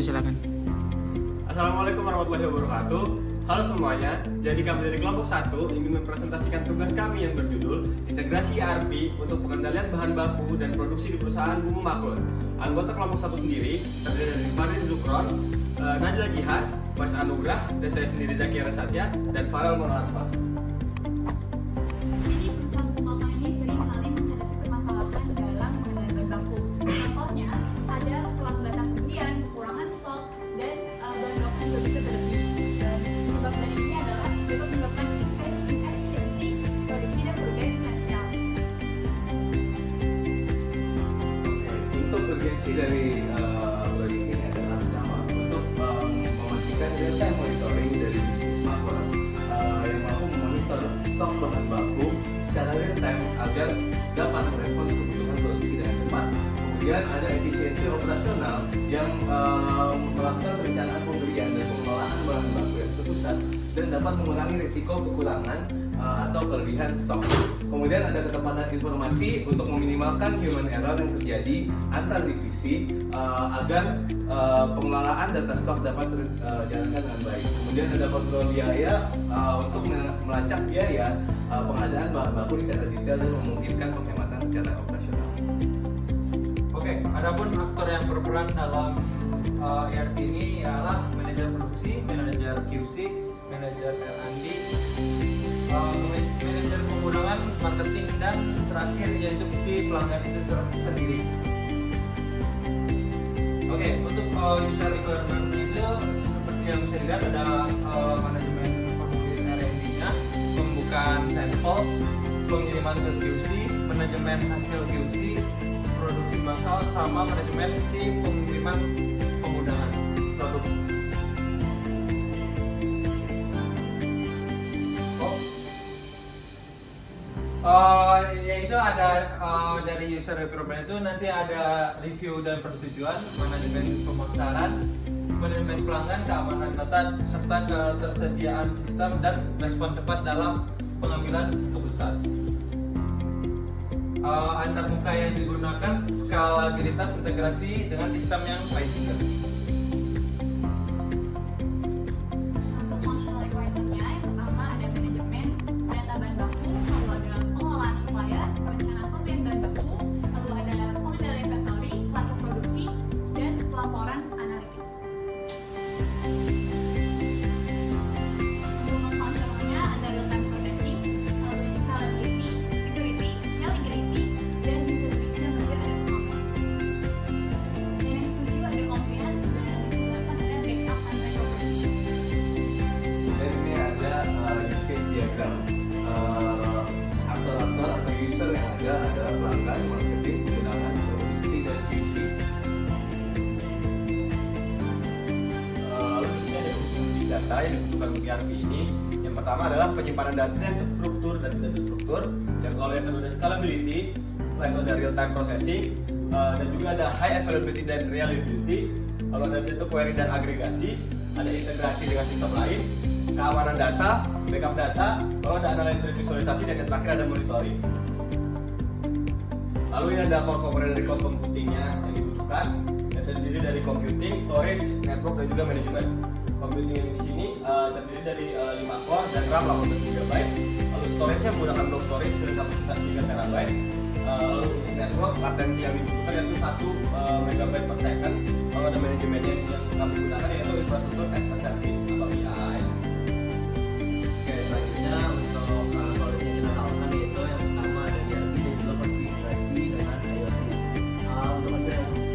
silakan. Assalamualaikum warahmatullahi wabarakatuh. Halo semuanya, jadi kami dari kelompok 1 ingin mempresentasikan tugas kami yang berjudul Integrasi ERP untuk pengendalian bahan baku dan produksi di perusahaan Bumbu Maklun. Anggota kelompok 1 sendiri terdiri dari Farid Zukron, Najla Jihad, Mas Anugrah, dan saya sendiri Zakira Satya, dan Farel Monarfa. Jadi perusahaan Bumbu ini sering kali menghadapi permasalahan dalam pengendalian bahan baku. Contohnya ada pelambatan pembelian, kekurangan stok, dan bahan baku juga bisa berlebih. Dan penyebab dari ini adalah dapat menyebabkan inefisiensi produksi dan kerugian finansial. Untuk urgensi dari proyek ini adalah pertama untuk memastikan real-time monitoring dari bisnis makro yang mampu memonitor stok bahan baku secara real-time agar dapat merespon kebutuhan produksi dengan cepat. Kemudian ada efisiensi operasional yang melakukan perencanaan pembelian dan pengelolaan bahan baku yang terpusat dan dapat mengurangi risiko kekurangan atau kelebihan stok. Kemudian ada ketepatan informasi untuk meminimalkan human error yang terjadi antar divisi agar pengelolaan data stok dapat dijalankan dengan baik. Kemudian ada kontrol biaya untuk melacak biaya pengadaan bahan baku secara detail dan memungkinkan penghematan secara operasional. Oke, adapun aktor yang berperan dalam ERP ini ialah manajer produksi, manajer QC, manajer R&D, manajer penggunaan, marketing, dan terakhir yaitu si pelanggan itu sendiri. Oke, untuk user requirement itu seperti yang bisa dilihat ada manajemen formulir R&D-nya, pembukaan sampel, pengiriman ke QC, manajemen hasil QC, produksi massal, sama manajemen si pengiriman penggunaan produk. Yaitu ada dari user requirement itu nanti ada review dan persetujuan, manajemen pemasaran, manajemen pelanggan, keamanan data, serta ketersediaan sistem dan respon cepat dalam pengambilan keputusan. Antar muka yang digunakan, skalabilitas integrasi dengan sistem yang baik juga. Untuk functional requirement-nya, yang pertama ada manajemen data bahan baku, lalu ada pengelolaan supplier, perencanaan pembelian bahan baku, lalu ada pengendalian inventory, lacak produksi, dan pelaporan analitik. Untuk non-functional-nya ada real-time processing, lalu scalability, security, integrity, dan usability, dan terakhir ada performance. Dan yang ketujuh ada compliance, dan yang kedelapan ada backup and recovery. Dan ini ada use case diagram. Aktor-aktor atau user yang ada adalah pelanggan, marketing, penggunaan, produksi, dan QC. Lalu di sini ada fungsi data yang dibutuhkan untuk ERP ini. Yang pertama adalah penyimpanan data yang terstruktur dan tidak terstruktur. Yang kalau yang kedua ada scalability, setelah itu ada real time processing, dan juga ada high availability dan reliability. Kalau ada itu query dan agregasi, ada integrasi dengan sistem lain, keamanan data, backup data, kalau ada analisis visualisasi, dan yang terakhir ada monitoring. Lalu ini ada core component dari cloud computingnya yang dibutuhkan, yang terdiri dari computing, storage, network, dan juga manajemen. Computing yang di sini terdiri dari 5 core dan RAM 8 GB. Lalu storage-nya menggunakan block storage dengan kapasitas 3 TB. Lalu untuk network, latensi yang dibutuhkan yaitu 1 MB per second. Kalau ada manajemennya yang kami gunakan yaitu infrastruktur as a service atau IaaS. Oke, selanjutnya untuk solusi yang kita tawarkan yaitu yang pertama ada ERP dan juga konfigurasi dengan IoT. Untuk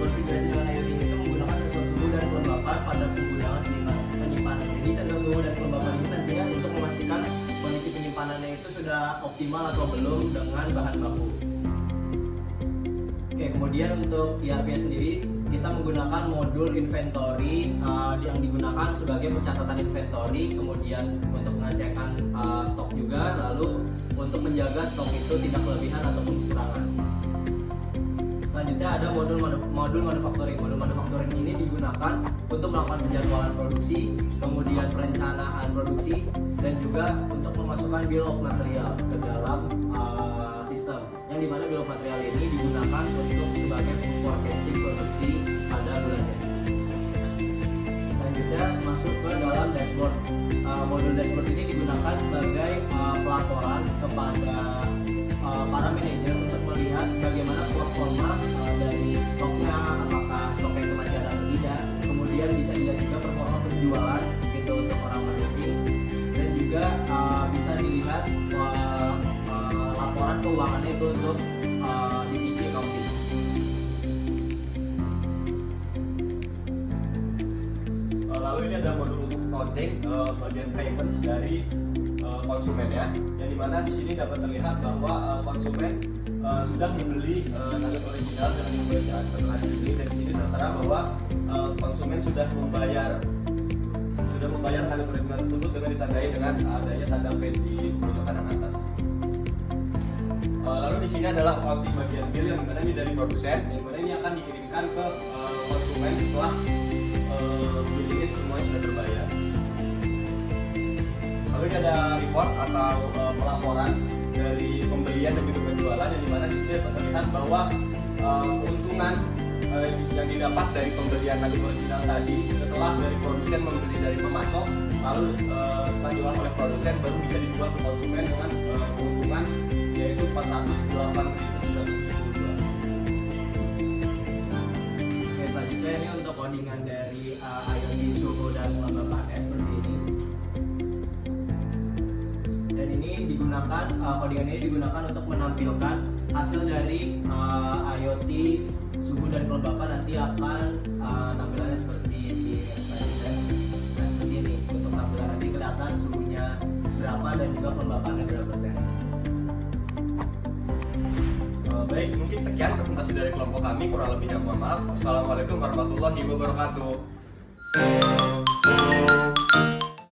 konfigurasi dengan IoT itu menggunakan sensor suhu dan kelembapan pada penggunaan penyimpanan. Jadi sensor suhu dan kelembapan ini nantinya untuk memastikan kondisi penyimpanannya itu sudah optimal atau belum dengan bahan baku. Oke, kemudian untuk ERP sendiri kita menggunakan modul inventory yang digunakan sebagai pencatatan inventory, kemudian untuk pengecekan stok juga, lalu untuk menjaga stok itu tidak kelebihan ataupun kekurangan. Selanjutnya ada modul manufacturing. Modul manufacturing ini digunakan untuk melakukan penjadwalan produksi, kemudian perencanaan produksi, dan juga untuk memasukkan bill of material ke dalam sistem. Yang dimana bill of material ini digunakan untuk sebagai forecasting produksi pada bulan Januari. selanjutnya masuk ke dalam dashboard. Modul dashboard ini digunakan sebagai pelaporan kepada para manajer untuk melihat bagaimana performa dari stoknya, apakah stoknya itu masih ada atau tidak. Kemudian bisa dilihat juga performa penjualan gitu untuk orang marketing, dan juga bisa dilihat laporan keuangannya itu untuk divisi accounting. Lalu ini ada modul untuk accounting bagian payments dari konsumen ya, yang dimana di sini dapat terlihat bahwa konsumen sudah membeli nugget original dengan pembelian setelah ini, dan di sini tertera bahwa konsumen sudah membayar nugget original tersebut dengan ditandai dengan adanya tanda P di pojok kanan atas. Lalu di sini adalah accounting bagian bill, yang dimana ini dari produsen, yang dimana ini akan dikirimkan ke konsumen setelah bill ini semuanya sudah terbayar. Lalu ini ada report atau pelaporan dari pembelian dan juga penjualan, yang dimana di sini terlihat bahwa keuntungan yang didapat dari pembelian nugget original tadi setelah dari produsen membeli dari pemasok, lalu setelah dijual oleh produsen baru bisa dijual ke konsumen dengan keuntungan yaitu 408.972. Oke, selanjutnya ini untuk codingan dari IoT suhu dan kelembabannya seperti ini. Dan ini digunakan, codingan ini digunakan untuk menampilkan hasil dari IoT suhu dan kelembapan. Nanti akan tampilannya seperti di slide. Nah, seperti ini untuk tampilan, nanti kelihatan suhunya berapa dan juga kelembapannya berapa persen. Baik, mungkin sekian presentasi dari kelompok kami, kurang lebihnya mohon maaf. Assalamualaikum warahmatullahi wabarakatuh.